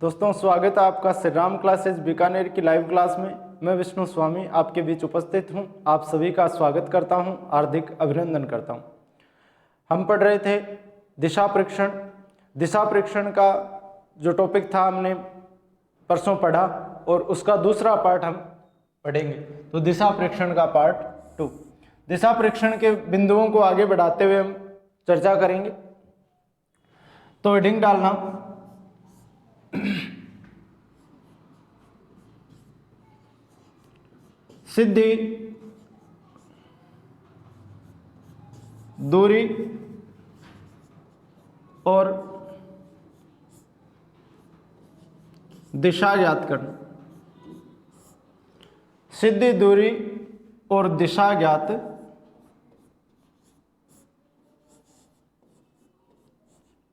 दोस्तों, स्वागत है आपका श्री राम क्लासेज बीकानेर की लाइव क्लास में। मैं विष्णु स्वामी आपके बीच उपस्थित हूं। आप सभी का स्वागत करता हूं, हार्दिक अभिनंदन करता हूं। हम पढ़ रहे थे दिशा परीक्षण। दिशा परीक्षण का जो टॉपिक था हमने परसों पढ़ा और उसका दूसरा पार्ट हम पढ़ेंगे। तो दिशा परीक्षण का पार्ट 2, दिशा परीक्षण के बिंदुओं को आगे बढ़ाते हुए हम चर्चा करेंगे। तो हेडिंग डालना सिद्धि, दूरी और दिशा ज्ञात करना। सिद्धि, दूरी और दिशा ज्ञात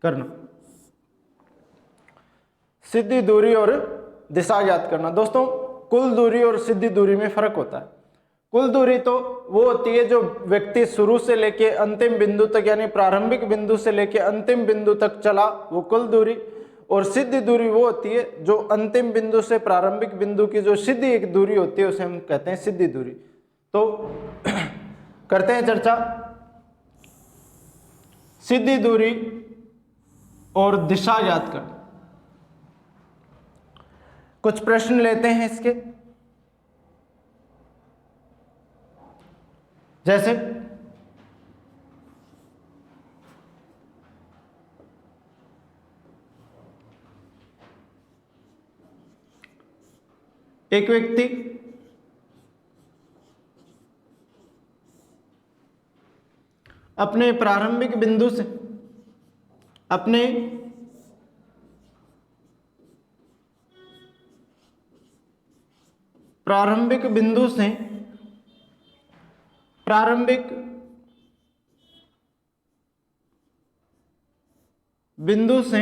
करना। सिद्धि, दूरी और दिशा ज्ञात करना। दोस्तों, कुल दूरी और सिद्धि दूरी में फर्क होता है। कुल दूरी तो वो होती है जो व्यक्ति शुरू से लेके अंतिम बिंदु तक, यानी प्रारंभिक बिंदु से लेके अंतिम बिंदु तक चला, वो कुल दूरी। और सिद्धि दूरी वो होती है जो अंतिम बिंदु से प्रारंभिक बिंदु की जो सीधी एक दूरी होती है उसे हम कहते हैं सिद्धि दूरी। तो करते हैं चर्चा सिद्धि, दूरी और दिशा ज्ञात करना। कुछ प्रश्न लेते हैं इसके, जैसे एक व्यक्ति अपने प्रारंभिक बिंदु से प्रारंभिक बिंदु से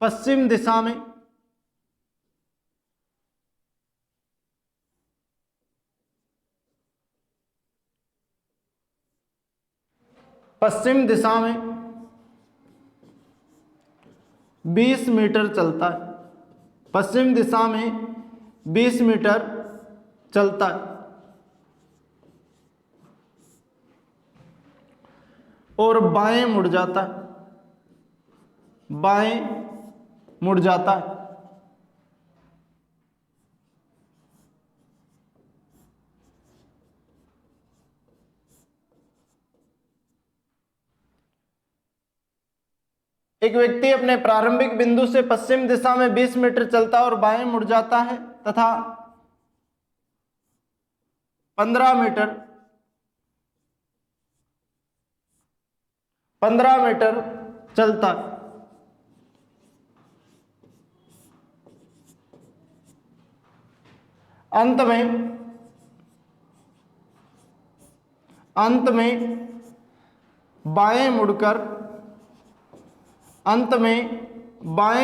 पश्चिम दिशा में पश्चिम दिशा में 20 मीटर चलता है। पश्चिम दिशा में 20 मीटर चलता है और बाएं मुड़ जाता है। बाएं मुड़ जाता है। एक व्यक्ति अपने प्रारंभिक बिंदु से पश्चिम दिशा में 20 मीटर चलता है और बाएं मुड़ जाता है तथा 15 मीटर चलता है। अंत में बाएं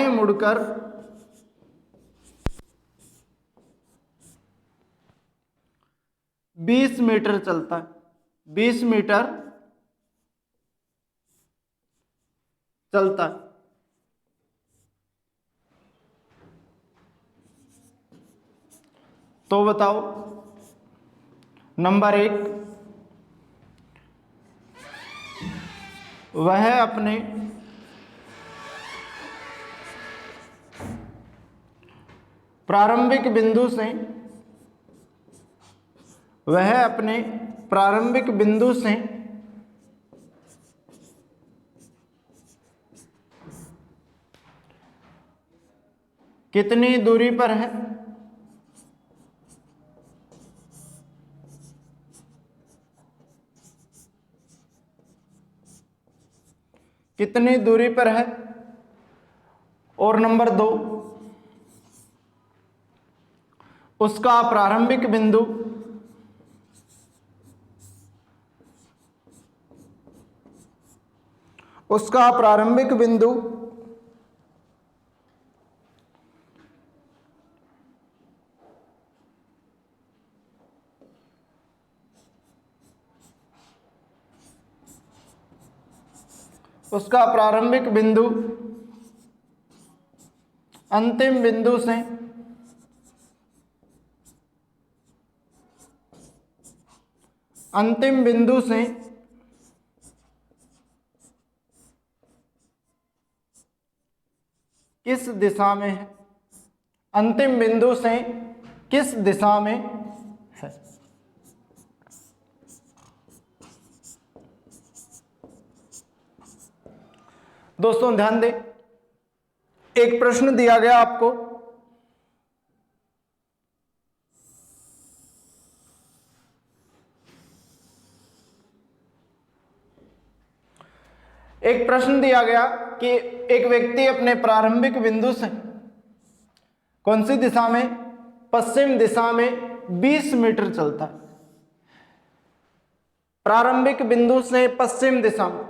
मुड़कर 20 मीटर चलता है। 20 मीटर चलता है। तो बताओ, नंबर 1, वह अपने प्रारंभिक बिंदु से कितनी दूरी पर है? कितनी दूरी पर है? और नंबर 2, उसका प्रारंभिक बिंदु उसका प्रारंभिक बिंदु अंतिम बिंदु से किस दिशा में है, अंतिम बिंदु से किस दिशा में है। दोस्तों ध्यान दें, एक प्रश्न दिया गया आपको, एक प्रश्न दिया गया कि एक व्यक्ति अपने प्रारंभिक बिंदु से कौन सी दिशा में, पश्चिम दिशा में 20 मीटर चलता है। प्रारंभिक बिंदु से पश्चिम दिशा में,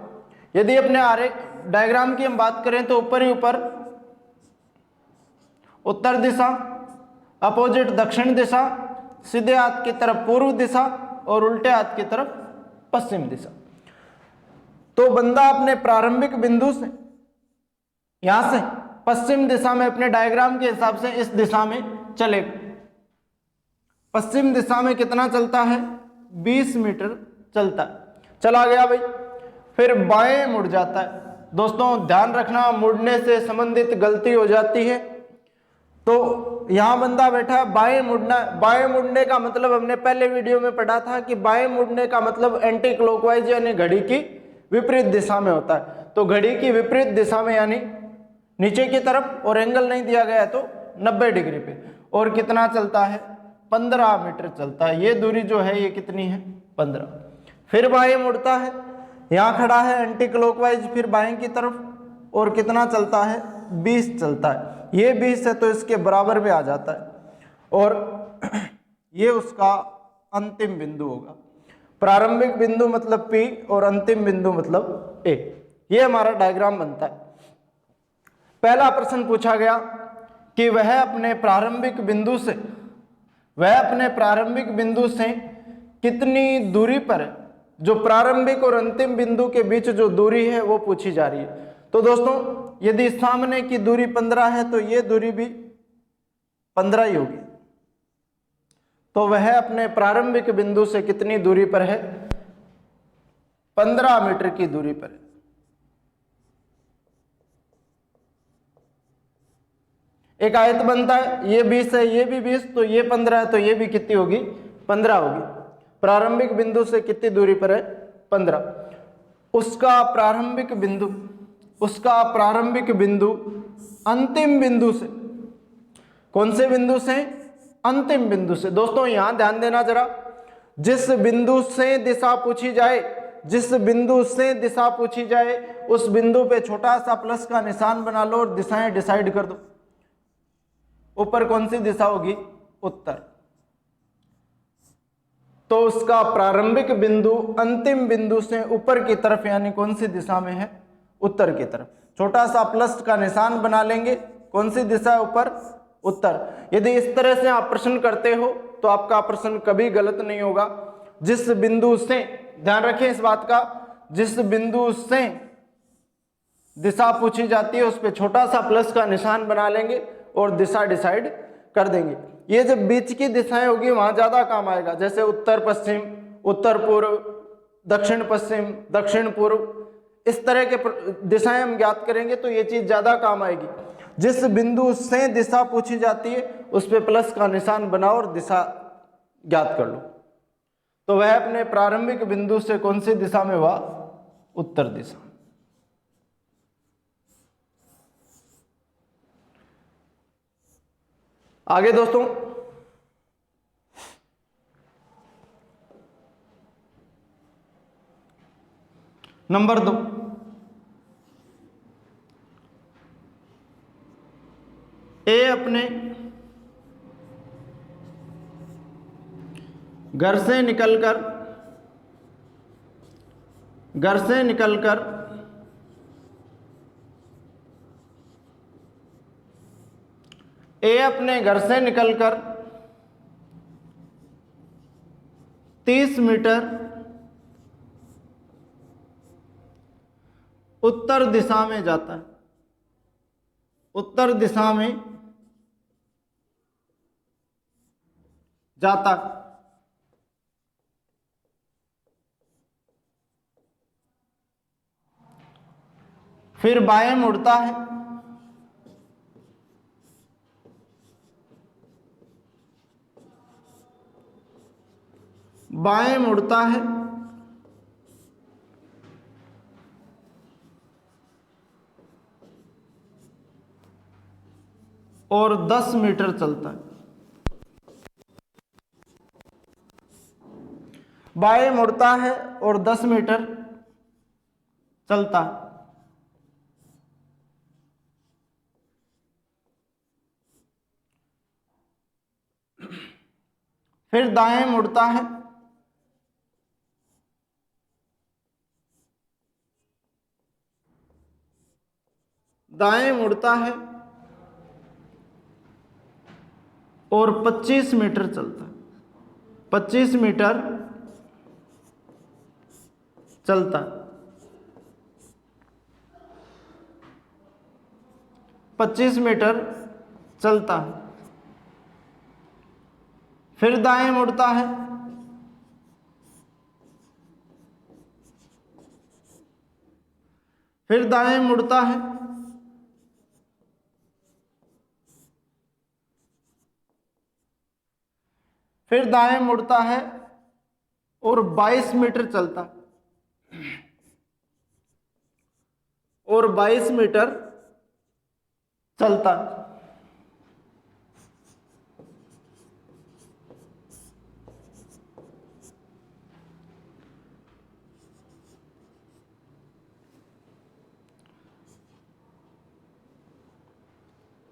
यदि अपने आरेख डायग्राम की हम बात करें तो ऊपर ही ऊपर उत्तर दिशा, अपोजिट दक्षिण दिशा, सीधे हाथ की तरफ पूर्व दिशा और उल्टे हाथ की तरफ पश्चिम दिशा। तो बंदा अपने प्रारंभिक बिंदु से यहां से पश्चिम दिशा में अपने डायग्राम के हिसाब से इस दिशा में चलेगा। पश्चिम दिशा में कितना चलता है, 20 मीटर चलता है। चला गया भाई, फिर बाएं मुड़ जाता है। दोस्तों ध्यान रखना, मुड़ने से संबंधित गलती हो जाती है। तो यहां बंदा बैठा है, बाएं मुड़ना। बाएं मुड़ने का मतलब हमने पहले वीडियो में पढ़ा था कि बाएं मुड़ने का मतलब एंटी क्लॉकवाइज यानी घड़ी की विपरीत दिशा में होता है। तो घड़ी की विपरीत दिशा में यानी नीचे की तरफ, और एंगल नहीं दिया गया है तो 90 डिग्री पे। और कितना चलता है, 15 मीटर चलता है। ये दूरी जो है ये कितनी है, 15। फिर बाएं मुड़ता है, यहाँ खड़ा है एंटी क्लॉकवाइज, फिर बाएं की तरफ, और कितना चलता है, 20 चलता है। ये 20 है तो इसके बराबर में आ जाता है, और ये उसका अंतिम बिंदु होगा। प्रारंभिक बिंदु मतलब P और अंतिम बिंदु मतलब A। ये हमारा डायग्राम बनता है। पहला प्रश्न पूछा गया कि वह अपने प्रारंभिक बिंदु से कितनी दूरी पर है। जो प्रारंभिक और अंतिम बिंदु के बीच जो दूरी है वो पूछी जा रही है। तो दोस्तों यदि सामने की दूरी 15 है तो ये दूरी भी 15 ही होगी। तो वह अपने प्रारंभिक बिंदु से कितनी दूरी पर है, 15 मीटर की दूरी पर है। एक आयत बनता है, ये 20 है, ये भी 20, तो ये 15 है, तो ये भी कितनी होगी, 15 होगी। प्रारंभिक बिंदु से कितनी दूरी पर है, 15। उसका प्रारंभिक बिंदु अंतिम बिंदु से, कौन से बिंदु से, अंतिम बिंदु से। दोस्तों यहां ध्यान देना जरा, जिस बिंदु से दिशा पूछी जाए उस बिंदु पे छोटा सा प्लस का निशान बना लो और दिशाएं डिसाइड कर दो। ऊपर कौन सी दिशा होगी, उत्तर। तो उसका प्रारंभिक बिंदु अंतिम बिंदु से ऊपर की तरफ यानी कौन सी दिशा में है, उत्तर की तरफ। छोटा सा प्लस का निशान बना लेंगे, कौन सी दिशा है, ऊपर, उत्तर। यदि इस तरह से आप प्रश्न करते हो तो आपका प्रश्न कभी गलत नहीं होगा। जिस बिंदु से, ध्यान रखें इस बात का, जिस बिंदु से दिशा पूछी जाती है उस पर छोटा सा प्लस का निशान बना लेंगे और दिशा डिसाइड कर देंगे। ये जब बीच की दिशाएं होगी वहां ज्यादा काम आएगा, जैसे उत्तर पश्चिम, उत्तर पूर्व, दक्षिण पश्चिम, दक्षिण पूर्व, इस तरह के दिशाएं हम ज्ञात करेंगे तो ये चीज ज्यादा काम आएगी। जिस बिंदु से दिशा पूछी जाती है उस पर प्लस का निशान बनाओ और दिशा ज्ञात कर लो। तो वह अपने प्रारंभिक बिंदु से कौन सी दिशा में हुआ, उत्तर दिशा। आगे दोस्तों, नंबर 2, ए अपने घर से निकलकर ए अपने घर से निकलकर 30 मीटर उत्तर दिशा में जाता है। उत्तर दिशा में जाता है। फिर बाएं मुड़ता है, बाएं मुड़ता है और 10 मीटर चलता है। बाएं मुड़ता है और 10 मीटर चलता है। फिर दाएं मुड़ता है, दाएं मुड़ता है और 25 मीटर चलता है। 25 मीटर चलता है। 25 मीटर चलता है। फिर दाएं मुड़ता है, फिर दाएं मुड़ता है, फिर दाएं मुड़ता है और 22 मीटर चलता है। और 22 मीटर चलता है।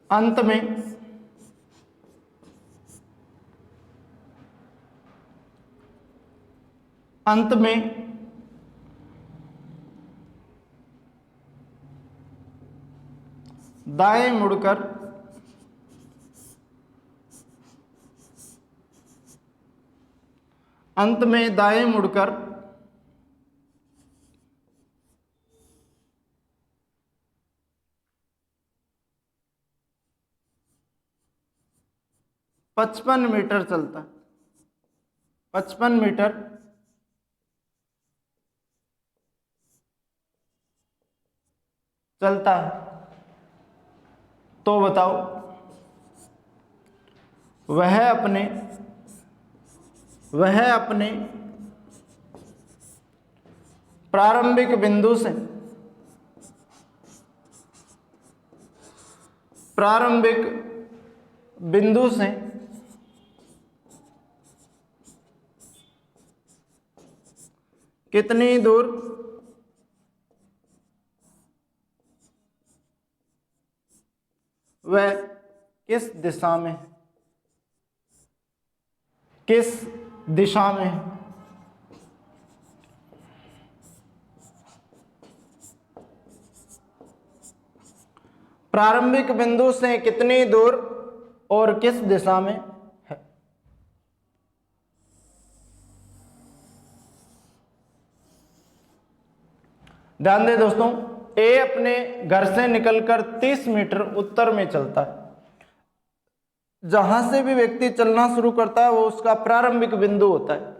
अंत में दाएं मुड़कर अंत में दाएं मुड़कर 55 मीटर चलता है। 55 मीटर चलता है। तो बताओ वह अपने प्रारंभिक बिंदु से कितनी दूर वह किस दिशा में है? किस दिशा में है? प्रारंभिक बिंदु से कितनी दूर और किस दिशा में है? ध्यान दें दोस्तों, ए अपने घर से निकलकर 30 मीटर उत्तर में चलता है। जहां से भी व्यक्ति चलना शुरू करता है वो उसका प्रारंभिक बिंदु होता है।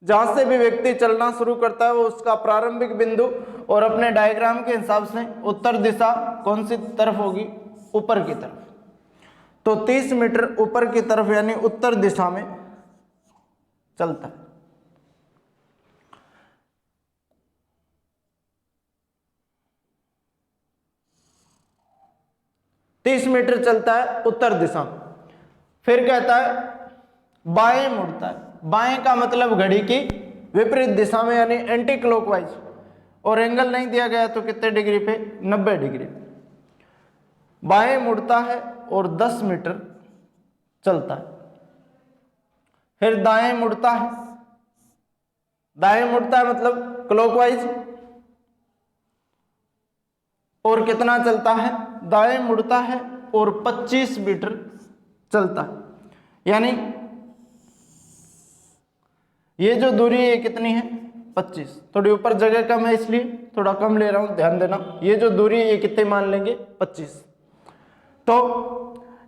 जहां से भी व्यक्ति चलना शुरू करता है वो उसका प्रारंभिक बिंदु, और अपने डायग्राम के हिसाब से उत्तर दिशा कौन सी तरफ होगी? ऊपर की तरफ। तो 30 मीटर ऊपर की तरफ यानी उत्तर दिशा में चलता है। तीस मीटर चलता है उत्तर दिशा में। फिर कहता है बाएं मुड़ता है। बाएं का मतलब घड़ी की विपरीत दिशा में यानी एंटी क्लॉकवाइज, और एंगल नहीं दिया गया तो कितने डिग्री पे? 90 डिग्री। बाएं मुड़ता है और 10 मीटर चलता है। फिर दाएं मुड़ता है। दाएं मुड़ता है मतलब क्लॉकवाइज, और कितना चलता है? दाएं मुड़ता है और 25 मीटर चलता है। यानी ये जो दूरी है कितनी है? 25। थोड़ी ऊपर जगह कम है इसलिए थोड़ा कम ले रहा हूं, ध्यान देना। ये जो दूरी है ये कितने मान लेंगे? 25। तो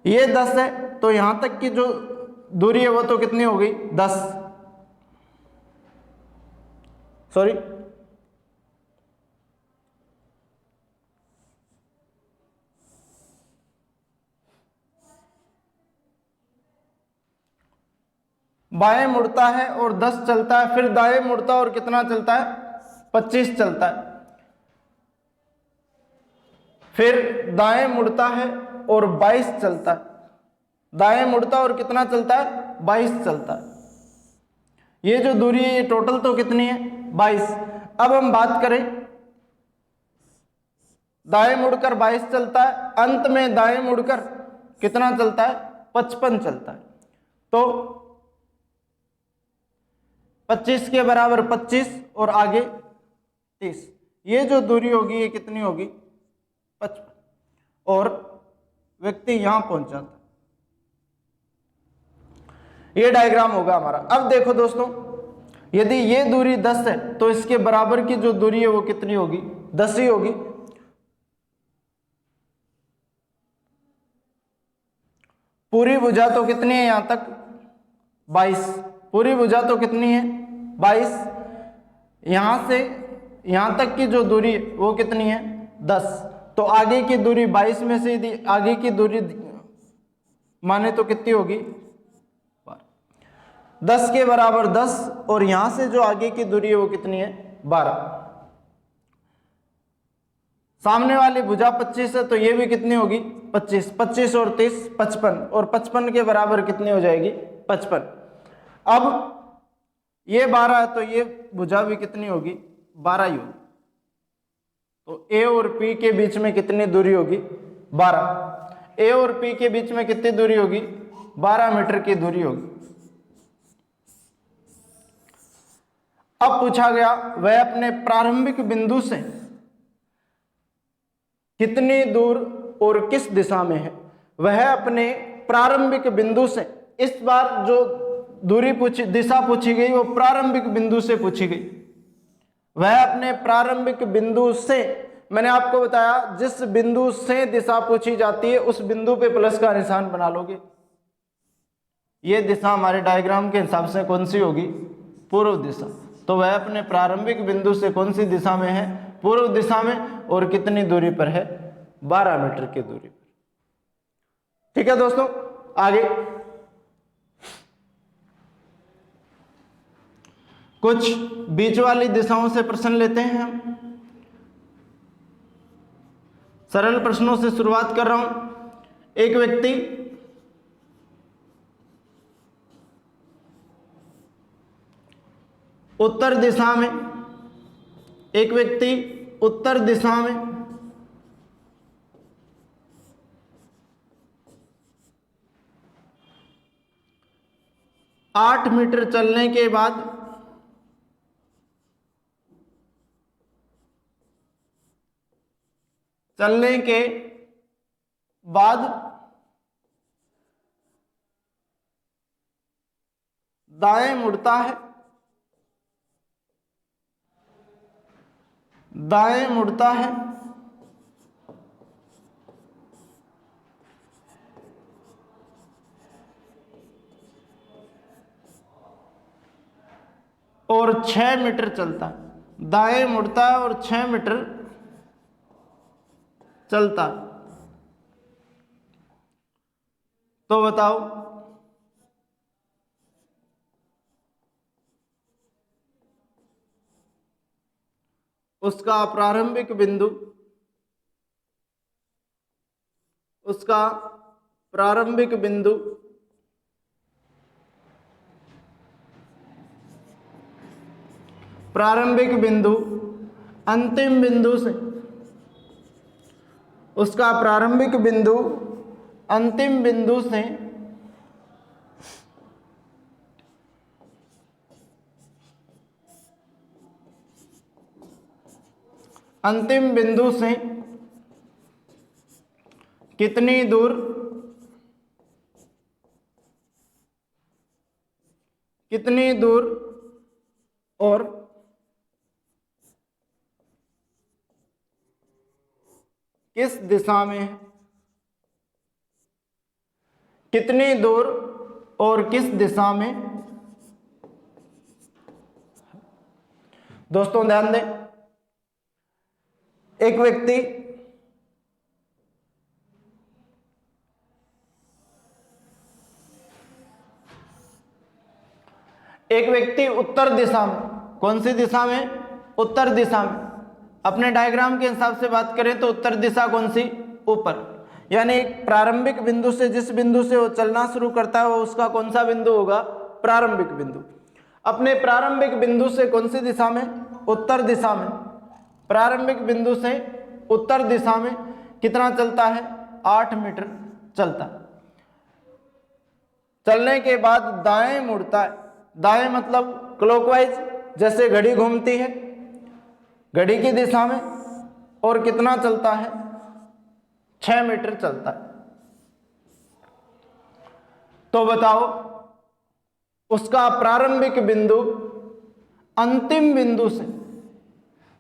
ये 10 है, तो यहां तक की जो दूरी है वो तो कितनी हो गई 10, सॉरी बाएं मुड़ता है और 10 चलता है, फिर दाएं मुड़ता है और कितना चलता है 25 चलता है, फिर दाएं मुड़ता है और 22 चलता है, दाएं मुड़ता है और कितना चलता है 22 चलता है। ये जो दूरी है ये टोटल तो कितनी है 22। अब हम बात करें दाएं मुड़कर 22 चलता है, अंत में दाएं मुड़कर कितना चलता है 55 चलता है, तो 25 के बराबर 25 और आगे 30, ये जो दूरी होगी ये कितनी होगी 55, और व्यक्ति यहां पहुंच जाता है। ये डायग्राम होगा हमारा। अब देखो दोस्तों, यदि ये दूरी 10 है तो इसके बराबर की जो दूरी है वो कितनी होगी 10 ही होगी। पूरी भुजा तो कितनी है यहां तक 22, पूरी भुजा तो कितनी है 22, यहां से यहां तक की जो दूरी वो कितनी है 10, तो आगे की दूरी 22 में से यदि आगे की दूरी माने तो कितनी होगी 10 के बराबर 10, और यहां से जो आगे की दूरी है वो कितनी है 12। सामने वाली भुजा 25 है तो ये भी कितनी होगी 25, 25 और 30 55, और 55 के बराबर कितनी हो जाएगी 55। अब ये 12 है तो ये भुजा भी कितनी होगी 12 ही होगी, तो ए और पी के बीच में कितनी दूरी होगी 12, ए और पी के बीच में कितनी दूरी होगी 12 मीटर की दूरी होगी। अब पूछा गया वह अपने प्रारंभिक बिंदु से कितनी दूर और किस दिशा में है। वह अपने प्रारंभिक बिंदु से, इस बार जो दूरी पूछी दिशा पूछी गई वो प्रारंभिक बिंदु से पूछी गई। वह अपने प्रारंभिक बिंदु से, मैंने आपको बताया जिस बिंदु से दिशा पूछी जाती है उस बिंदु पे प्लस का निशान बना लोगे। ये दिशा हमारे डायग्राम के हिसाब से कौन सी होगी पूर्व दिशा, तो वह अपने प्रारंभिक बिंदु से कौन सी दिशा में है पूर्व दिशा में, और कितनी दूरी पर है 12 मीटर की दूरी पर। ठीक है दोस्तों, आगे कुछ बीच वाली दिशाओं से प्रश्न लेते हैं हम। सरल प्रश्नों से शुरुआत कर रहा हूं। एक व्यक्ति उत्तर दिशा में, एक व्यक्ति उत्तर दिशा में 8 मीटर चलने के बाद दाएं मुड़ता है, दाएं मुड़ता है और 6 मीटर चलता है। दाएं मुड़ता है और 6 मीटर चलता है, तो बताओ उसका प्रारंभिक बिंदु, उसका प्रारंभिक बिंदु अंतिम बिंदु से, उसका प्रारंभिक बिंदु अंतिम बिंदु से कितनी दूर और किस दिशा में है, कितनी दूर और किस दिशा में। दोस्तों ध्यान दें, एक व्यक्ति उत्तर दिशा में, कौन सी दिशा में, उत्तर दिशा में, अपने डायग्राम के हिसाब से बात करें तो उत्तर दिशा कौन सी, ऊपर, यानी एक प्रारंभिक बिंदु से, जिस बिंदु से वो चलना शुरू करता है वो उसका कौन सा बिंदु होगा, प्रारंभिक बिंदु। अपने प्रारंभिक बिंदु से कौन सी दिशा में, उत्तर दिशा में, प्रारंभिक बिंदु से उत्तर दिशा में कितना चलता है, 8 मीटर चलता है। चलने के बाद दाएं मुड़ता है, दाएं मतलब क्लॉकवाइज, जैसे घड़ी घूमती है घड़ी की दिशा में, और कितना चलता है, 6 मीटर चलता है। तो बताओ उसका प्रारंभिक बिंदु अंतिम बिंदु से,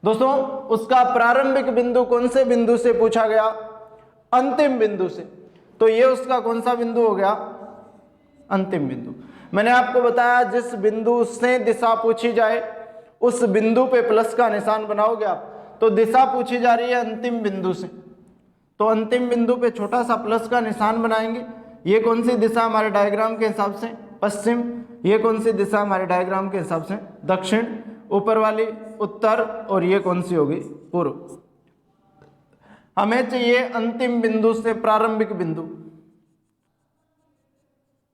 दोस्तों उसका प्रारंभिक बिंदु कौन से बिंदु से पूछा गया, अंतिम बिंदु से, तो ये उसका कौन सा बिंदु हो गया, अंतिम बिंदु। मैंने आपको बताया जिस बिंदु से दिशा पूछी जाए उस बिंदु पे प्लस का निशान बनाओगे आप, तो दिशा पूछी जा रही है अंतिम बिंदु से, तो अंतिम बिंदु पे छोटा सा प्लस का निशान बनाएंगे। ये कौन सी दिशा हमारे डायग्राम के हिसाब से, पश्चिम, ये कौन सी दिशा हमारे डायग्राम के हिसाब से, दक्षिण, ऊपर वाली उत्तर, और ये कौन सी होगी, पूर्व। हमें चाहिए अंतिम बिंदु से प्रारंभिक बिंदु,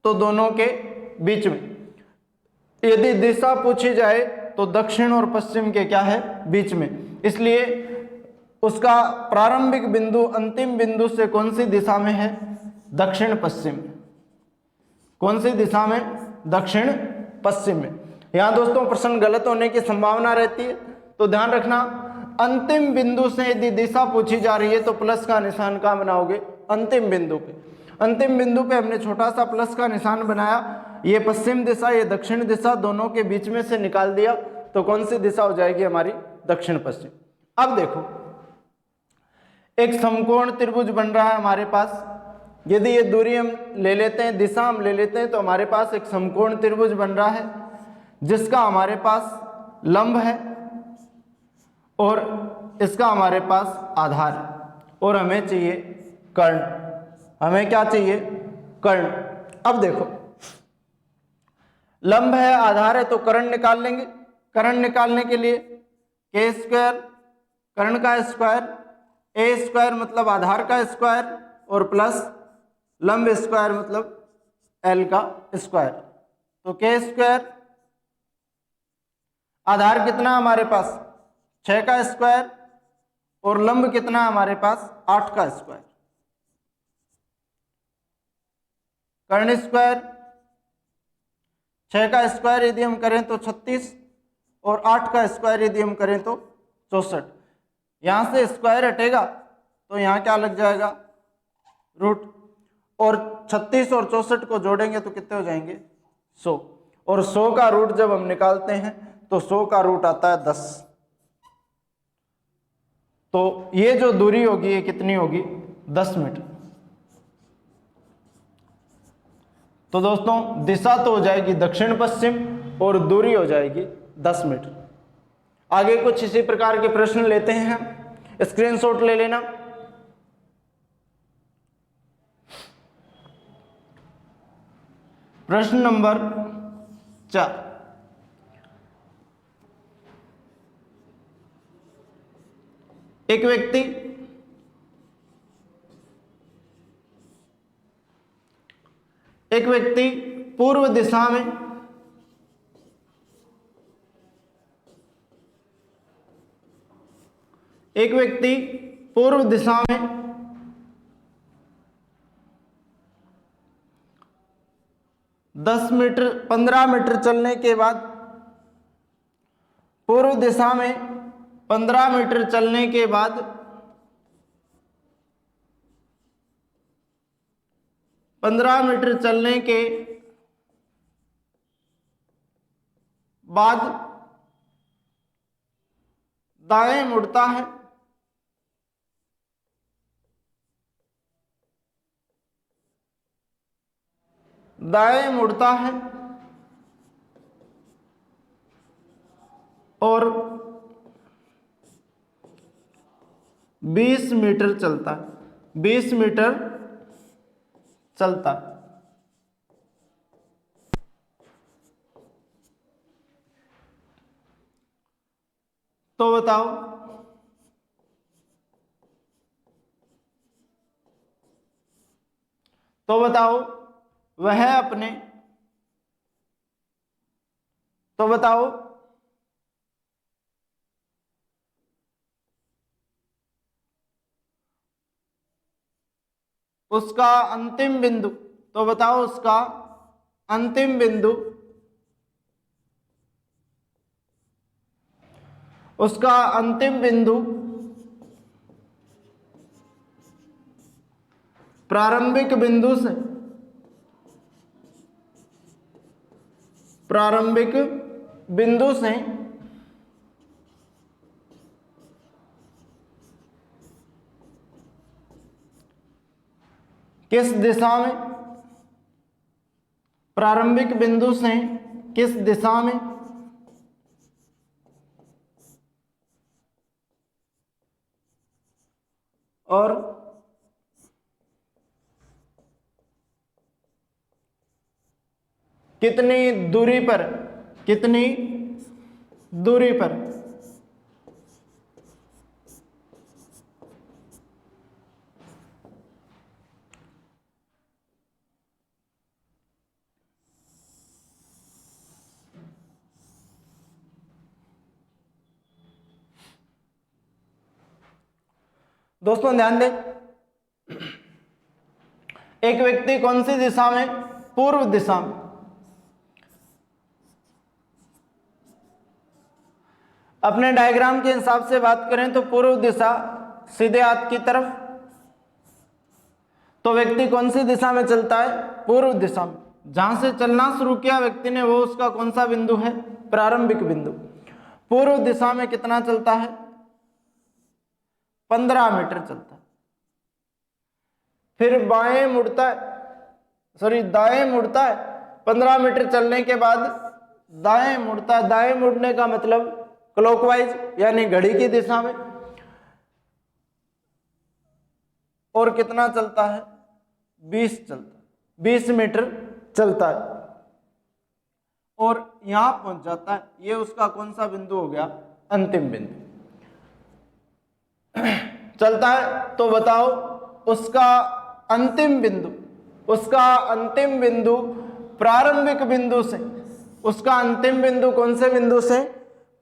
तो दोनों के बीच में यदि दिशा पूछी जाए तो दक्षिण और पश्चिम के क्या है, बीच में, इसलिए उसका प्रारंभिक बिंदु अंतिम बिंदु से कौन सी दिशा में है, दक्षिण पश्चिम। कौन सी दिशा में, दक्षिण पश्चिम में। यहां दोस्तों प्रश्न गलत होने की संभावना रहती है, तो ध्यान रखना अंतिम बिंदु से यदि दिशा पूछी जा रही है तो प्लस का निशान कहां बनाओगे, अंतिम बिंदु पे। अंतिम बिंदु पे हमने छोटा सा प्लस का निशान बनाया, ये पश्चिम दिशा ये दक्षिण दिशा, दोनों के बीच में से निकाल दिया, तो कौन सी दिशा हो जाएगी हमारी, दक्षिण पश्चिम। अब देखो एक समकोण त्रिभुज बन रहा है हमारे पास, यदि ये दूरी हम ले लेते हैं, दिशा हम ले लेते हैं, तो हमारे पास एक समकोण त्रिभुज बन रहा है जिसका हमारे पास लंब है और इसका हमारे पास आधार है, और हमें चाहिए कर्ण। हमें क्या चाहिए, कर्ण। अब देखो लंब है, आधार है, तो कर्ण निकाल लेंगे। कर्ण निकालने के लिए के स्क्वायर, कर्ण का स्क्वायर, ए स्क्वायर मतलब आधार का स्क्वायर, और प्लस लंब स्क्वायर मतलब एल का स्क्वायर, तो के स्क्वायर, आधार कितना हमारे पास, 6 का स्क्वायर, और लंब कितना हमारे पास, 8 का स्क्वायर। कर्ण स्क्वायर, 6 का स्क्वायर यदि हम करें तो 36, और 8 का स्क्वायर यदि हम करें तो 64। यहां से स्क्वायर हटेगा तो यहां क्या लग जाएगा, रूट, और 36 और 64 को जोड़ेंगे तो कितने हो जाएंगे, 100, और 100 का रूट जब हम निकालते हैं तो 100 का रूट आता है 10। तो ये जो दूरी होगी ये कितनी होगी, 10 मीटर। तो दोस्तों दिशा तो हो जाएगी दक्षिण पश्चिम और दूरी हो जाएगी 10 मीटर। आगे कुछ इसी प्रकार के प्रश्न लेते हैं हम, स्क्रीनशॉट ले लेना। प्रश्न नंबर 4, एक व्यक्ति पूर्व दिशा में एक व्यक्ति पूर्व दिशा में 10 मीटर 15 मीटर चलने के बाद, पूर्व दिशा में 15 मीटर चलने के बाद 15 मीटर चलने के बाद दाएं मुड़ता है, दाएं मुड़ता है और 20 मीटर चलता है, 20 मीटर चलता है। तो बताओ वह अपने, तो बताओ उसका अंतिम बिंदु, तो बताओ उसका अंतिम बिंदु, उसका अंतिम बिंदु प्रारंभिक बिंदु से, प्रारंभिक बिंदु से किस दिशा में, प्रारंभिक बिंदु से किस दिशा में और कितनी दूरी पर, कितनी दूरी पर दोस्तों ध्यान दें, एक व्यक्ति कौन सी दिशा में, पूर्व दिशा में, अपने डायग्राम के हिसाब से बात करें तो पूर्व दिशा सीधे हाथ की तरफ, तो व्यक्ति कौन सी दिशा में चलता है, पूर्व दिशा में। जहां से चलना शुरू किया व्यक्ति ने वो उसका कौन सा बिंदु है, प्रारंभिक बिंदु। पूर्व दिशा में कितना चलता है, 15 मीटर चलता है। फिर बाएं मुड़ता है, सॉरी दाएं मुड़ता है, 15 मीटर चलने के बाद दाएं मुड़ता है। दाएं मुड़ने का मतलब क्लॉकवाइज यानी घड़ी की दिशा में। और कितना चलता है, 20 चलता है, 20 मीटर चलता है और यहां पहुंच जाता है। ये उसका कौन सा बिंदु हो गया, अंतिम बिंदु चलता है। तो बताओ उसका अंतिम बिंदु, उसका अंतिम बिंदु प्रारंभिक बिंदु से, उसका अंतिम बिंदु कौन से बिंदु से,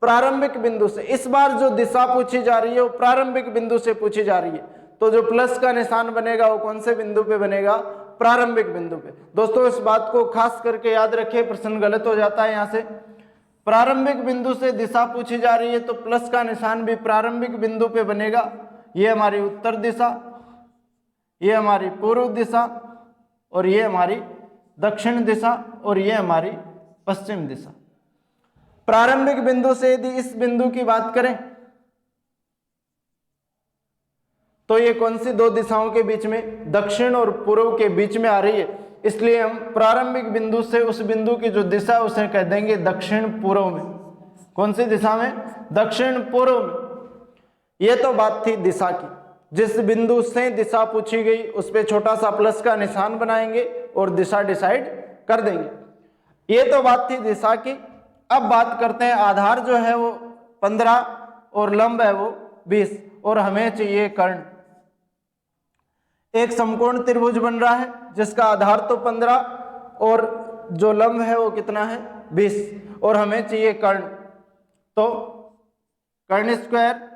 प्रारंभिक बिंदु से। इस बार जो दिशा पूछी जा रही है वो प्रारंभिक बिंदु से पूछी जा रही है, तो जो प्लस का निशान बनेगा वो कौन से बिंदु पे बनेगा, प्रारंभिक बिंदु पे। दोस्तों इस बात को खास करके याद रखें, प्रश्न गलत हो जाता है यहां से। प्रारंभिक बिंदु से दिशा पूछी जा रही है तो प्लस का निशान भी प्रारंभिक बिंदु पे बनेगा। ये हमारी उत्तर दिशा, ये हमारी पूर्व दिशा और ये हमारी दक्षिण दिशा और ये हमारी पश्चिम दिशा। प्रारंभिक बिंदु से यदि इस बिंदु की बात करें तो ये कौन सी दो दिशाओं के बीच में, दक्षिण और पूर्व के बीच में आ रही है, इसलिए हम प्रारंभिक बिंदु से उस बिंदु की जो दिशा उसे कह देंगे दक्षिण पूर्व में। कौन सी दिशा में, दक्षिण पूर्व में। ये तो बात थी दिशा की। जिस बिंदु से दिशा पूछी गई उस पे छोटा सा प्लस का निशान बनाएंगे और दिशा डिसाइड कर देंगे। ये तो बात थी दिशा की। अब बात करते हैं, आधार जो है वो 15 और लंब है वो 20 और हमें चाहिए कर्ण। एक समकोण त्रिभुज बन रहा है जिसका आधार तो 15 और जो लंब है वो कितना है, 20 और हमें चाहिए कर्ण। तो कर्ण स्क्वायर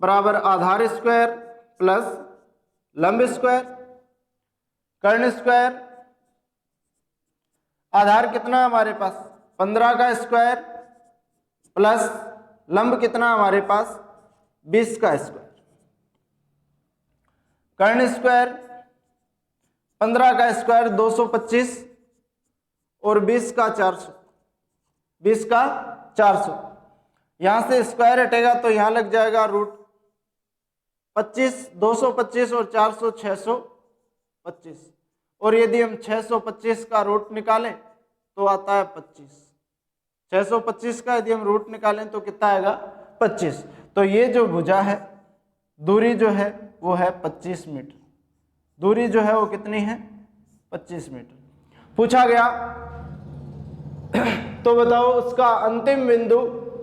बराबर आधार स्क्वायर प्लस लंब स्क्वायर। कर्ण स्क्वायर, आधार कितना हमारे पास 15 का स्क्वायर प्लस लंब कितना हमारे पास 20 का स्क्वायर। कर्ण स्क्वायर 15 का स्क्वायर 225 और 20 का 400, 20 का 400। यहां से स्क्वायर हटेगा तो यहां लग जाएगा रूट 25, 225 और 400 625। और यदि हम 625 का रूट निकालें तो आता है 25। 625 का यदि हम रूट निकालें तो कितना आएगा 25। तो ये जो भुजा है, दूरी जो है वो है 25 मीटर। दूरी जो है वो कितनी है 25 मीटर पूछा गया। तो बताओ उसका अंतिम बिंदु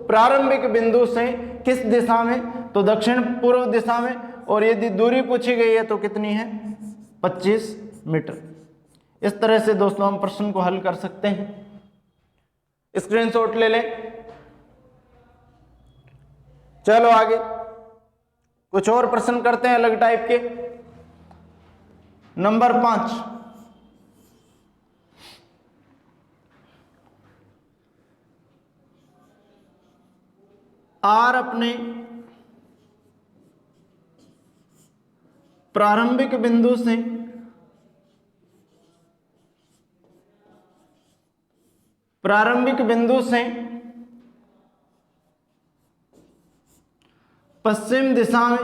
प्रारंभिक बिंदु से किस दिशा में, तो दक्षिण पूर्व दिशा में, और यदि दूरी पूछी गई है तो कितनी है 25 मीटर। इस तरह से दोस्तों हम प्रश्न को हल कर सकते हैं। स्क्रीनशॉट ले लें। चलो आगे कुछ और प्रश्न करते हैं अलग टाइप के। नंबर 5, आर अपने प्रारंभिक बिंदु से पश्चिम दिशा में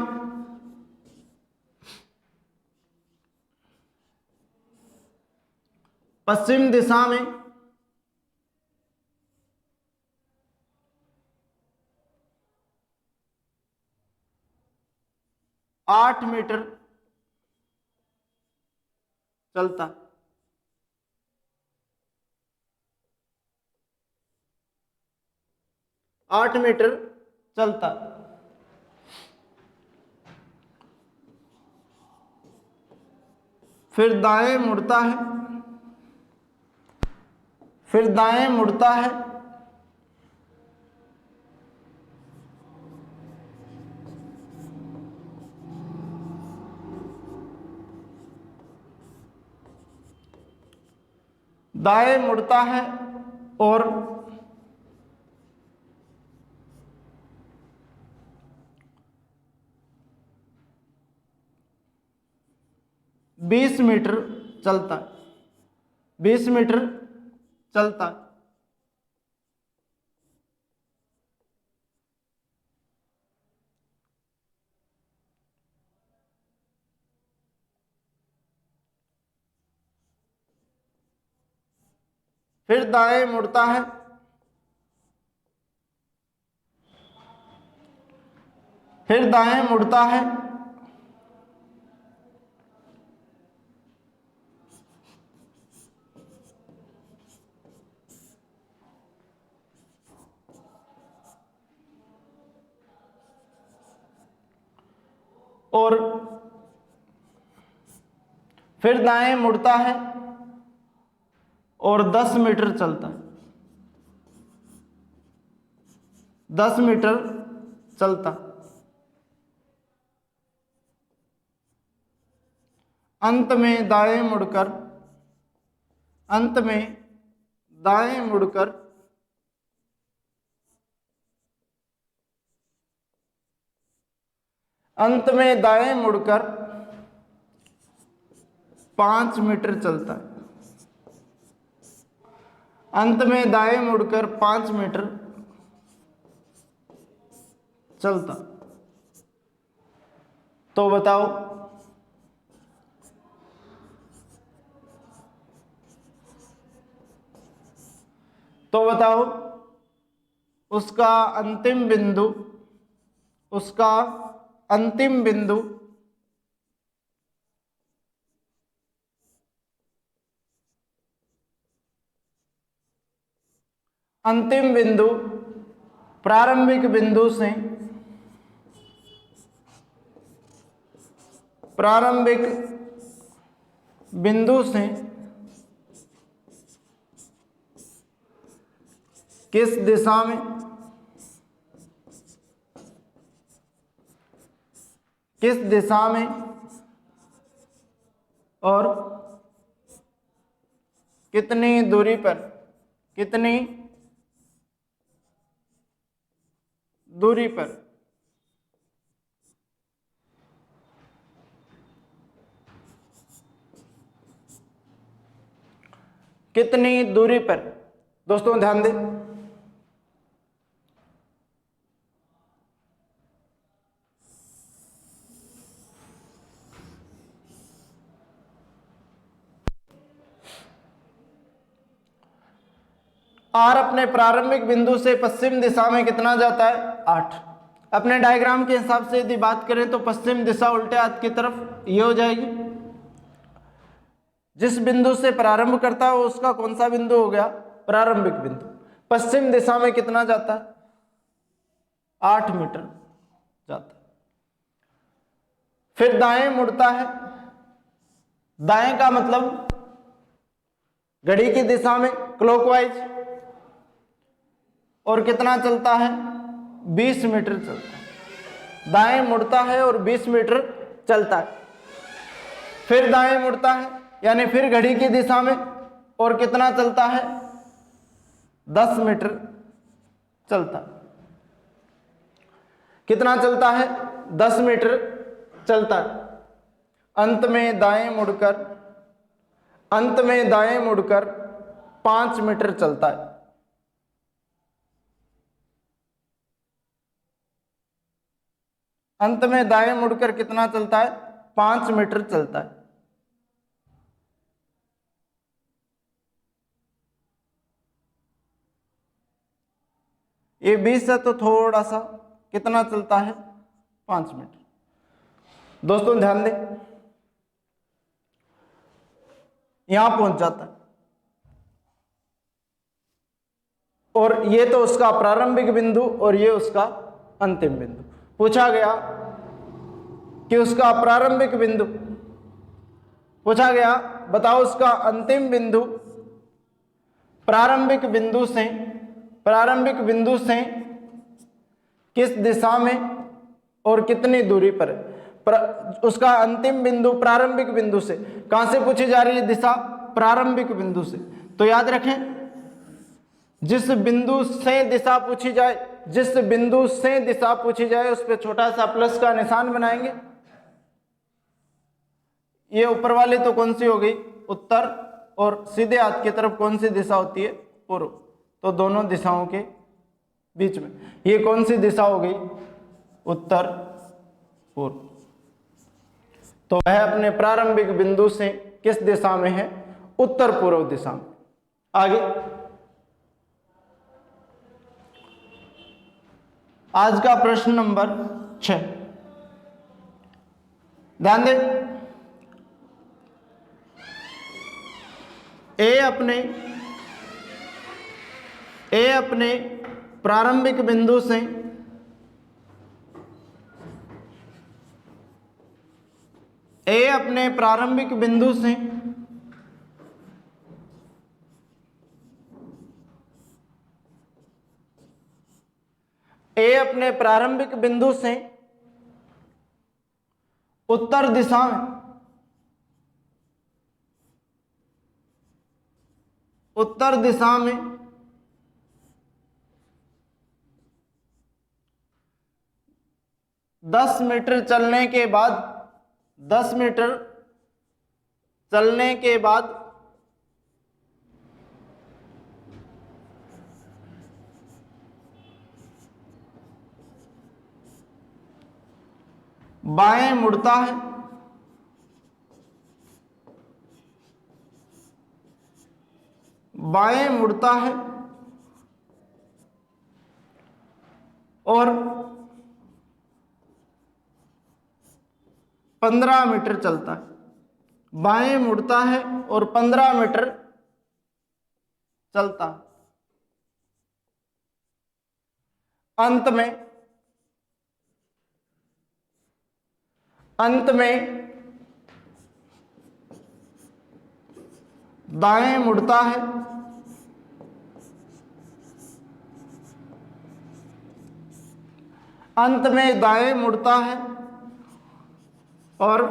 पश्चिम दिशा में 8 मीटर चलता। 8 मीटर चलता। फिर दाएं मुड़ता है, फिर दाएं मुड़ता है, दाएं मुड़ता है और 20 मीटर चलता है। 20 मीटर चलता है। फिर दाएं मुड़ता है, फिर दाएं मुड़ता है, और फिर दाएं मुड़ता है और 10 मीटर चलता है। 10 मीटर चलता। अंत में दाएं मुड़कर, अंत में दाएं मुड़कर अंत में दाएं मुड़कर 5 मीटर चलता है। अंत में दाएं मुड़कर 5 मीटर चलता। तो बताओ उसका अंतिम बिंदु, उसका अंतिम बिंदु अंतिम बिंदु प्रारंभिक बिंदु से प्रारंभिक बिंदु से किस दिशा में, किस दिशा में और कितनी दूरी पर, कितनी दूरी पर, कितनी दूरी पर। दोस्तों ध्यान दें, आर अपने प्रारंभिक बिंदु से पश्चिम दिशा में कितना जाता है? 8। अपने डायग्राम के हिसाब से यदि बात करें तो पश्चिम दिशा उल्टे हाथ की तरफ ये हो जाएगी। जिस बिंदु से प्रारंभ करता है वो उसका कौन सा बिंदु हो गया? प्रारंभिक बिंदु। पश्चिम दिशा में कितना जाता है? 8 मीटर जाता है। फिर दाएं मुड़ता है। दाएं का मतलब घड़ी की दिशा में क्लॉकवाइज, और कितना चलता है? 20 मीटर चलता है। दाएं मुड़ता है और 20 मीटर चलता है। फिर दाएं मुड़ता है यानी फिर घड़ी की दिशा में, और कितना चलता है? 10 मीटर चलता है। कितना चलता है? 10 मीटर चलता है। अंत में दाएं मुड़कर 5 मीटर चलता है। अंत में दाएं मुड़कर कितना चलता है? 5 मीटर चलता है। ये 20 है तो थोड़ा सा कितना चलता है? 5 मीटर। दोस्तों ध्यान दें, यहां पहुंच जाता है, और ये तो उसका प्रारंभिक बिंदु और ये उसका अंतिम बिंदु। पूछा गया कि उसका प्रारंभिक बिंदु, पूछा गया बताओ उसका अंतिम बिंदु प्रारंभिक बिंदु से किस दिशा में और कितनी दूरी पर है। उसका अंतिम बिंदु प्रारंभिक बिंदु से, कहां से पूछी जा रही है दिशा? प्रारंभिक बिंदु से। तो याद रखें, जिस बिंदु से दिशा पूछी जाए उस पर छोटा सा प्लस का निशान बनाएंगे। ये ऊपर वाली तो कौन सी हो गई? उत्तर, और सीधे हाथ की तरफ कौन सी दिशा होती है? पूर्व। तो दोनों दिशाओं के बीच में ये कौन सी दिशा हो गई? उत्तर पूर्व। तो वह अपने प्रारंभिक बिंदु से किस दिशा में है? उत्तर पूर्व दिशा में। आगे आज का प्रश्न नंबर 6, ध्यान दें। ए अपने प्रारंभिक बिंदु से उत्तर दिशा में 10 मीटर चलने के बाद बाएं मुड़ता है। और 15 मीटर चलता है। बाएं मुड़ता है और 15 मीटर चलता है। अंत में दाएं मुड़ता है और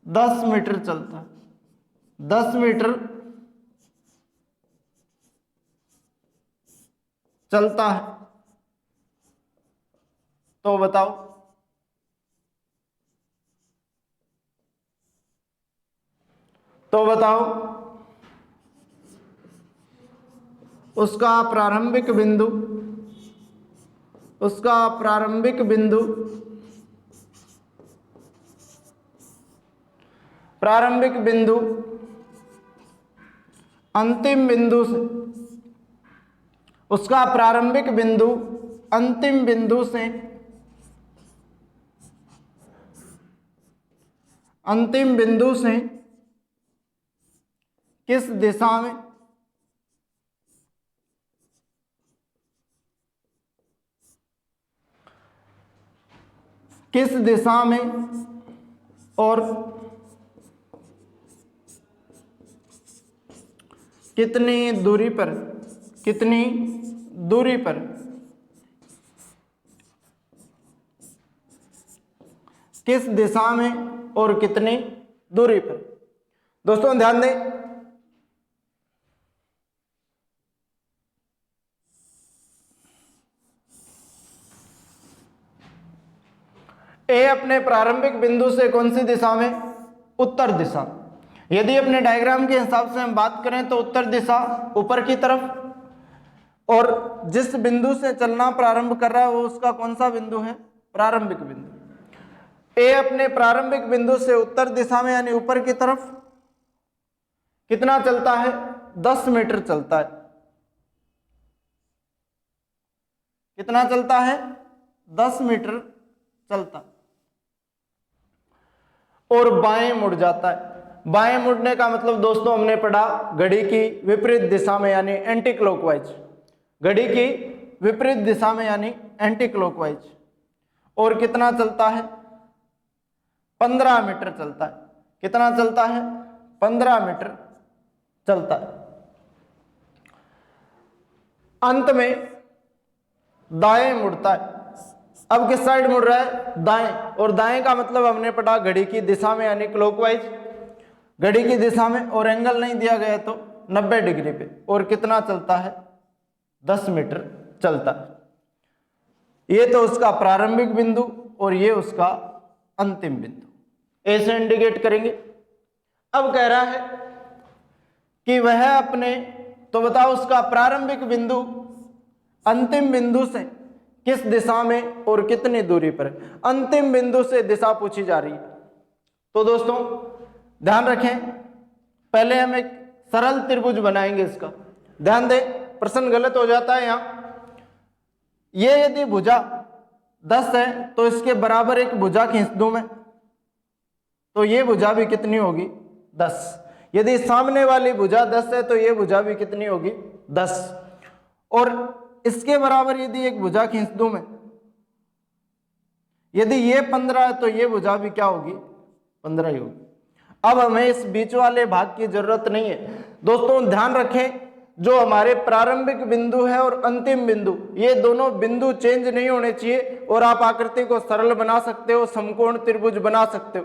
10 मीटर चलता है। 10 मीटर चलता है। तो बताओ उसका प्रारंभिक अंतिम बिंदु से, उसका प्रारंभिक बिंदु अंतिम बिंदु से, अंतिम बिंदु से किस दिशा में, किस दिशा में और कितनी दूरी पर, कितनी दूरी पर किस दिशा में और कितनी दूरी पर। दोस्तों ध्यान दें, ए अपने प्रारंभिक बिंदु से कौन सी दिशा में, उत्तर दिशा। यदि अपने डायग्राम के हिसाब से हम बात करें तो उत्तर दिशा ऊपर की तरफ, और जिस बिंदु से चलना प्रारंभ कर रहा है वो उसका कौन सा बिंदु है, प्रारंभिक बिंदु। ए अपने प्रारंभिक बिंदु से उत्तर दिशा में यानी ऊपर की तरफ कितना चलता है, 10 मीटर चलता है। कितना चलता है, 10 मीटर चलता है और बाएं मुड़ जाता है। बाएं मुड़ने का मतलब दोस्तों हमने पढ़ा घड़ी की विपरीत दिशा में यानी एंटी क्लॉकवाइज, घड़ी की विपरीत दिशा में यानी एंटी क्लॉकवाइज। और कितना चलता है, 15 मीटर चलता है। कितना चलता है, 15 मीटर चलता है। अंत में दाएं मुड़ता है। अब किस साइड मुड़ रहा है, दाएं, और दाएं का मतलब हमने पढ़ा घड़ी की दिशा में यानी क्लॉकवाइज, घड़ी की दिशा में, और एंगल नहीं दिया गया तो 90 डिग्री पे। और कितना चलता है, 10 मीटर चलता है। ये तो उसका प्रारंभिक बिंदु और ये उसका अंतिम बिंदु, ऐसे इंडिकेट करेंगे। अब कह रहा है कि वह अपने, तो बताओ उसका प्रारंभिक बिंदु अंतिम बिंदु से किस दिशा में और कितनी दूरी पर। अंतिम बिंदु से दिशा पूछी जा रही है। तो दोस्तों ध्यान रखें, पहले हम एक सरल त्रिभुज बनाएंगे इसका। ध्यान दें, प्रश्न गलत हो जाता है यहां। ये यदि भुजा 10 है तो इसके बराबर एक भुजा खींच दूं मैं, तो ये भुजा भी कितनी होगी, 10। यदि सामने वाली भुजा 10 है तो ये भुजा भी कितनी होगी, 10। और इसके बराबर यदि एक भुजा खींच दूं मैं, यदि ये 15 है तो ये भुजा भी क्या होगी, 15 ही होगी। अब हमें इस बीच वाले भाग की जरूरत नहीं है। दोस्तों ध्यान रखें, जो हमारे प्रारंभिक बिंदु है और अंतिम बिंदु, ये दोनों बिंदु चेंज नहीं होने चाहिए और आप आकृति को सरल बना सकते हो, समकोण त्रिभुज बना सकते हो।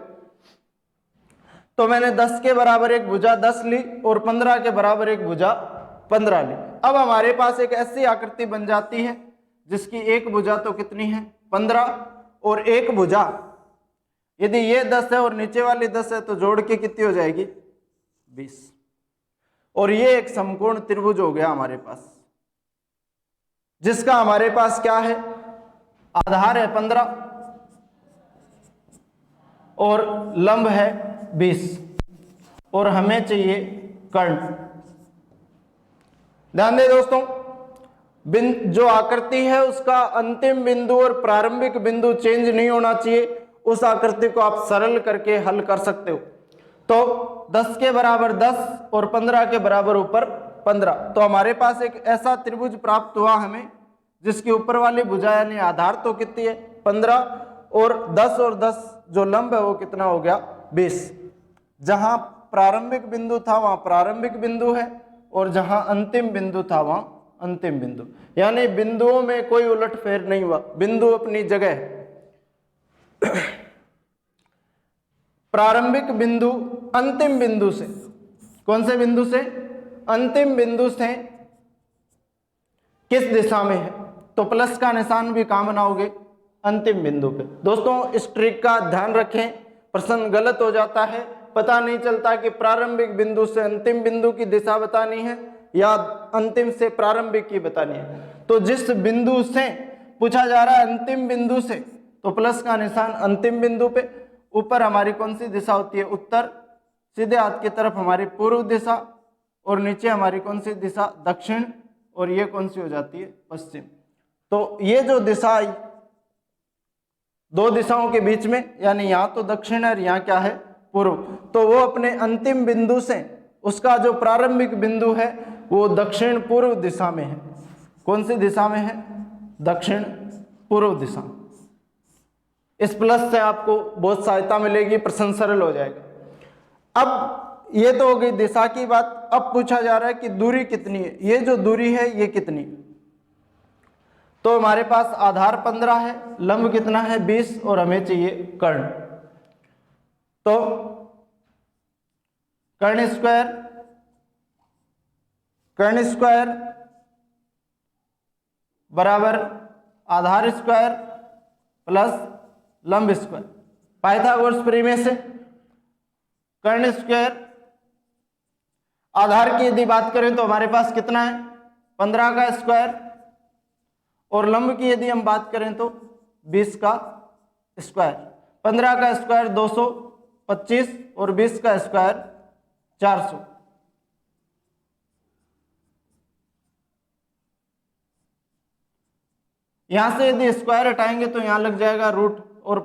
तो मैंने 10 के बराबर एक भुजा 10 ली और 15 के बराबर एक भुजा 15 ली। अब हमारे पास एक ऐसी आकृति बन जाती है जिसकी एक भुजा तो कितनी है, 15, और एक भुजा यदि ये 10 है और नीचे वाली 10 है तो जोड़ के कितनी हो जाएगी, 20। और ये एक समकोण त्रिभुज हो गया हमारे पास, जिसका हमारे पास क्या है, आधार है 15 और लंब है 20, और हमें चाहिए कर्ण। ध्यान दें दोस्तों, जो आकृति है उसका अंतिम बिंदु और प्रारंभिक बिंदु चेंज नहीं होना चाहिए। उस आकृति को आप सरल करके हल कर सकते हो। तो 10 के बराबर 10 और 15 के बराबर ऊपर 15, तो हमारे पास एक ऐसा त्रिभुज प्राप्त हुआ हमें जिसकी ऊपर वाली भुजा यानी आधार तो कितनी है, 15, और 10 जो लंब है वो कितना हो गया, 20। जहां प्रारंभिक बिंदु था वहां प्रारंभिक बिंदु है और जहां अंतिम बिंदु था वहां अंतिम बिंदु, यानी बिंदुओं में कोई उलटफेर नहीं हुआ, बिंदु अपनी जगह है। प्रारंभिक बिंदु अंतिम बिंदु से, कौन से बिंदु से, अंतिम बिंदु से किस दिशा में है, तो प्लस का निशान भी काम बनाओगे अंतिम बिंदु पे। दोस्तों इस ट्रिक का ध्यान रखें, प्रश्न गलत हो जाता है, पता नहीं चलता कि प्रारंभिक बिंदु से अंतिम बिंदु की दिशा बतानी है या अंतिम से प्रारंभिक की बतानी है। तो जिस बिंदु से पूछा जा रहा है अंतिम बिंदु से, तो प्लस का निशान अंतिम बिंदु पे। ऊपर हमारी कौन सी दिशा होती है, उत्तर, सीधे हाथ की तरफ हमारी पूर्व दिशा, और नीचे हमारी कौन सी दिशा, दक्षिण, और ये कौन सी हो जाती है, पश्चिम। तो ये जो दिशा आई दो दिशाओं के बीच में, यानी यहाँ तो दक्षिण है और यहाँ क्या है, पूर्व, तो वो अपने अंतिम बिंदु से, उसका जो प्रारंभिक बिंदु है वो दक्षिण पूर्व दिशा में है। कौन सी दिशा में है, दक्षिण पूर्व दिशा। इस प्लस से आपको बहुत सहायता मिलेगी, प्रश्न सरल हो जाएगा। अब ये तो हो गई दिशा की बात। अब पूछा जा रहा है कि दूरी कितनी है, ये जो दूरी है ये कितनी है। तो हमारे पास आधार 15 है, लंब कितना है 20, और हमें चाहिए कर्ण। तो कर्ण स्क्वायर बराबर आधार स्क्वायर प्लस लंब स्क्वायर। पाइथागोरस प्रमेय से कर्ण स्क्वायर, आधार की यदि बात करें तो हमारे पास कितना है 15 का स्क्वायर, और लंब की यदि हम बात करें तो 20 का स्क्वायर। 15 का स्क्वायर 225 और 20 का स्क्वायर 400। यहां से यदि स्क्वायर हटाएंगे तो यहां लग जाएगा रूट, और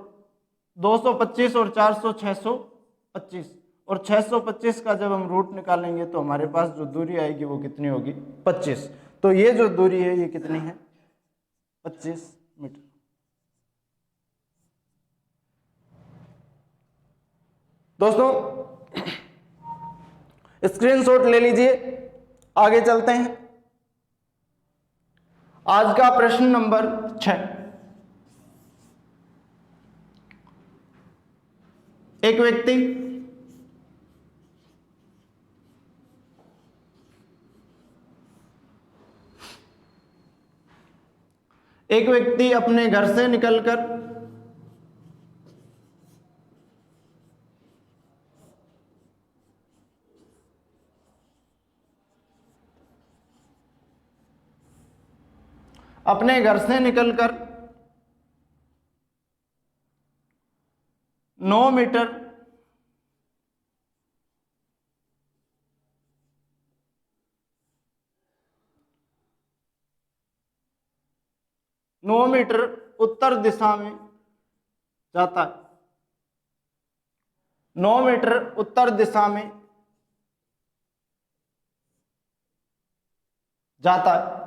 225 और 400 625, और 625 का जब हम रूट निकालेंगे तो हमारे पास जो दूरी आएगी वो कितनी होगी 25। तो ये जो दूरी है ये कितनी है 25 मीटर। दोस्तों स्क्रीनशॉट ले लीजिए, आगे चलते हैं। आज का प्रश्न नंबर 6। एक व्यक्ति अपने घर से निकलकर अपने घर से निकलकर 9 मीटर उत्तर दिशा में जाता है। 9 मीटर उत्तर दिशा में जाता है।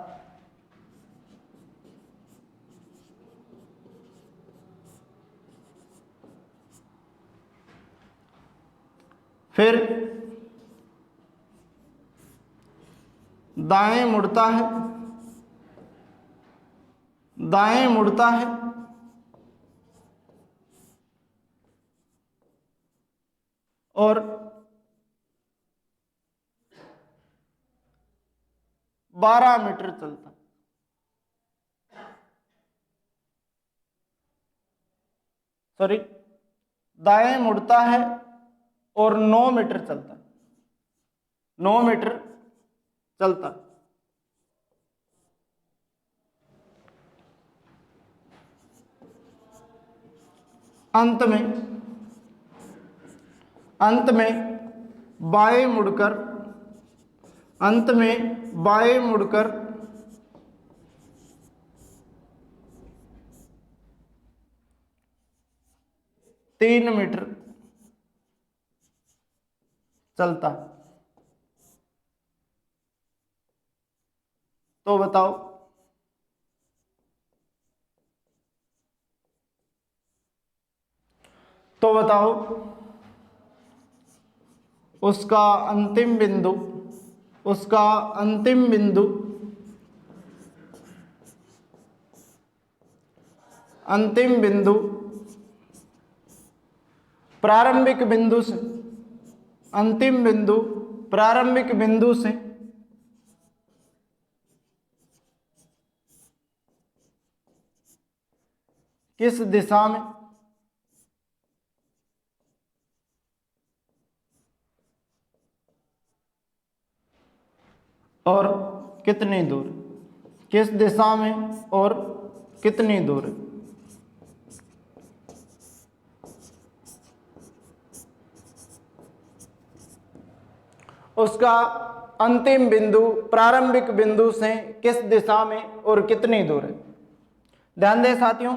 फिर दाएं मुड़ता है, और 12 मीटर चलता है। सॉरी, दाएं मुड़ता है और 9 मीटर चलता है, 9 मीटर चलता है। अंत में बाएं मुड़कर 3 मीटर चलता है। तो बताओ उसका अंतिम बिंदु प्रारंभिक बिंदु से किस दिशा में और कितनी दूर, किस दिशा में और कितनी दूर। उसका अंतिम बिंदु प्रारंभिक बिंदु से किस दिशा में और कितनी दूर है? ध्यान दें साथियों,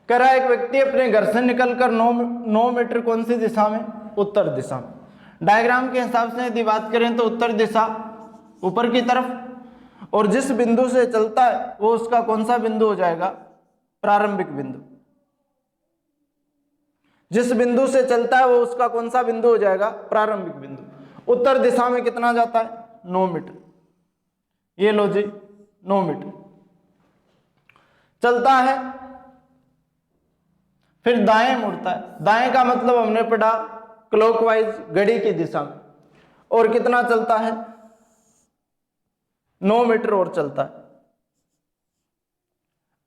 कह रहा है एक व्यक्ति अपने घर से निकलकर 9 मीटर कौन सी दिशा में? उत्तर दिशा में। डायग्राम के हिसाब से यदि बात करें तो उत्तर दिशा ऊपर की तरफ, और जिस बिंदु से चलता है वो उसका कौन सा बिंदु हो जाएगा? प्रारंभिक बिंदु। जिस बिंदु से चलता है वो उसका कौन सा बिंदु हो जाएगा? प्रारंभिक बिंदु। उत्तर दिशा में कितना जाता है? 9 मीटर। ये लो जी 9 मीटर चलता है, फिर दाएं मुड़ता है। दाएं का मतलब हमने पढ़ा क्लॉकवाइज, घड़ी की दिशा में। और कितना चलता है? 9 मीटर और चलता है।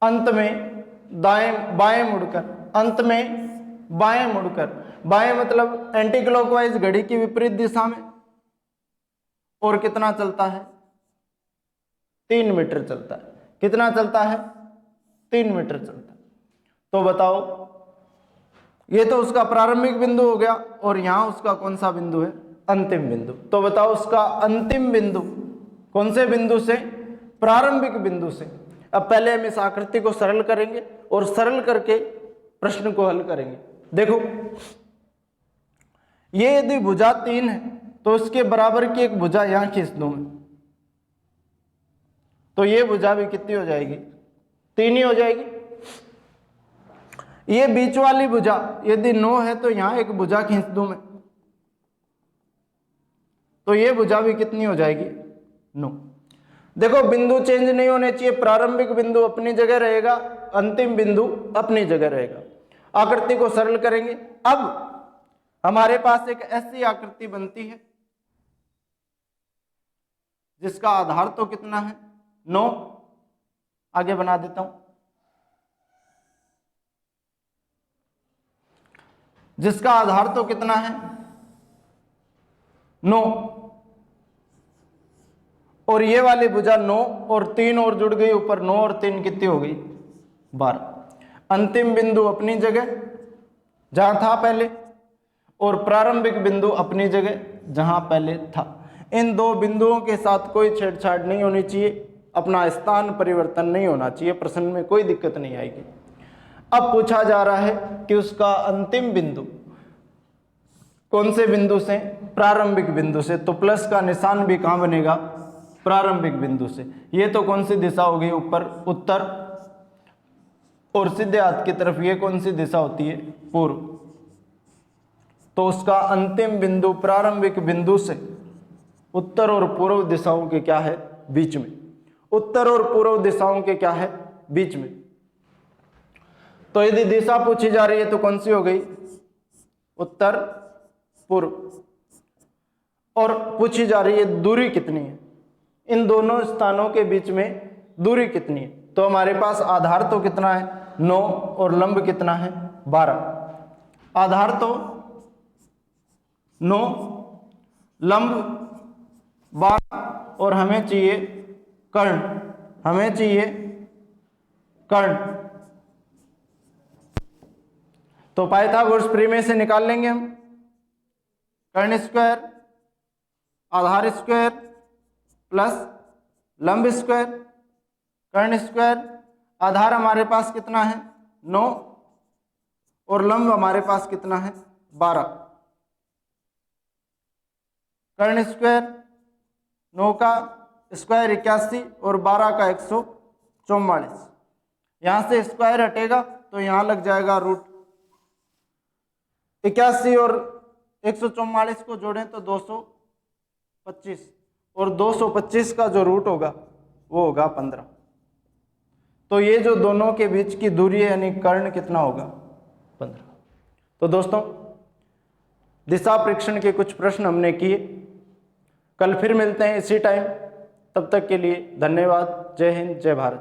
अंत में बाएं मुड़कर, अंत में बाएं मुड़कर, बाएं मतलब एंटी क्लॉकवाइज, घड़ी की विपरीत दिशा में। और कितना चलता है? 3 मीटर चलता है। कितना चलता है? 3 मीटर चलता है। तो बताओ, ये तो उसका प्रारंभिक बिंदु हो गया, और यहां उसका कौन सा बिंदु है? अंतिम बिंदु। तो बताओ उसका अंतिम बिंदु कौन से बिंदु से? प्रारंभिक बिंदु से। अब पहले हम इस आकृति को सरल करेंगे और सरल करके प्रश्न को हल करेंगे। देखो, ये यदि भुजा 3 है तो इसके बराबर की एक भुजा यहां खींच दूं मैं, तो ये भुजा भी कितनी हो जाएगी? 3 ही हो जाएगी। ये बीच वाली भुजा यदि 9 है तो यहां एक भुजा खींच दूं मैं, तो ये भुजा भी कितनी हो जाएगी? 9। देखो, बिंदु चेंज नहीं होने चाहिए। प्रारंभिक बिंदु अपनी जगह रहेगा, अंतिम बिंदु अपनी जगह रहेगा। आकृति को सरल करेंगे। अब हमारे पास एक ऐसी आकृति बनती है जिसका आधार तो कितना है? 9। आगे बना देता हूं। जिसका आधार तो कितना है? 9। और ये वाली भुजा 9 और 3 और जुड़ गई ऊपर। 9 और 3 कितनी हो गई? 12। अंतिम बिंदु अपनी जगह जहां था पहले, और प्रारंभिक बिंदु अपनी जगह जहां पहले था। इन दो बिंदुओं के साथ कोई छेड़छाड़ नहीं होनी चाहिए, अपना स्थान परिवर्तन नहीं होना चाहिए, प्रश्न में कोई दिक्कत नहीं आएगी। अब पूछा जा रहा है कि उसका अंतिम बिंदु कौन से बिंदु से? प्रारंभिक बिंदु से। तो प्लस का निशान भी कहां बनेगा? प्रारंभिक बिंदु से। ये तो कौन सी दिशा हो गई? ऊपर उत्तर, और सीधे हाथ की तरफ ये कौन सी दिशा होती है? पूर्व। तो उसका अंतिम बिंदु प्रारंभिक बिंदु से उत्तर और पूर्व दिशाओं के क्या है? बीच में। उत्तर और पूर्व दिशाओं के क्या है? बीच में। तो यदि दिशा पूछी जा रही है तो कौन सी हो गई? उत्तर पूर्व। और पूछी जा रही है दूरी कितनी है, इन दोनों स्थानों के बीच में दूरी कितनी है। तो हमारे पास आधार तो कितना है? 9 और लंब कितना है? 12। आधार तो 9, लंब 12, और हमें चाहिए कर्ण। हमें चाहिए कर्ण। तो पाइथागोरस प्रमेय से निकाल लेंगे हम। कर्ण स्क्वायर आधार स्क्वायर प्लस लंब स्क्वायर। कर्ण स्क्वायर, आधार हमारे पास कितना है? 9, और लंब हमारे पास कितना है? 12। कर्ण स्क्वायर 9 का स्क्वायर 81 और 12 का 144। यहां से स्क्वायर हटेगा तो यहां लग जाएगा रूट। 81 और 144 को जोड़ें तो 225, और 225 का जो रूट होगा वो होगा 15। तो ये जो दोनों के बीच की दूरी है यानी कर्ण कितना होगा? 15। तो दोस्तों, दिशा परीक्षण के कुछ प्रश्न हमने किए। कल फिर मिलते हैं इसी टाइम। तब तक के लिए धन्यवाद। जय हिंद, जय भारत।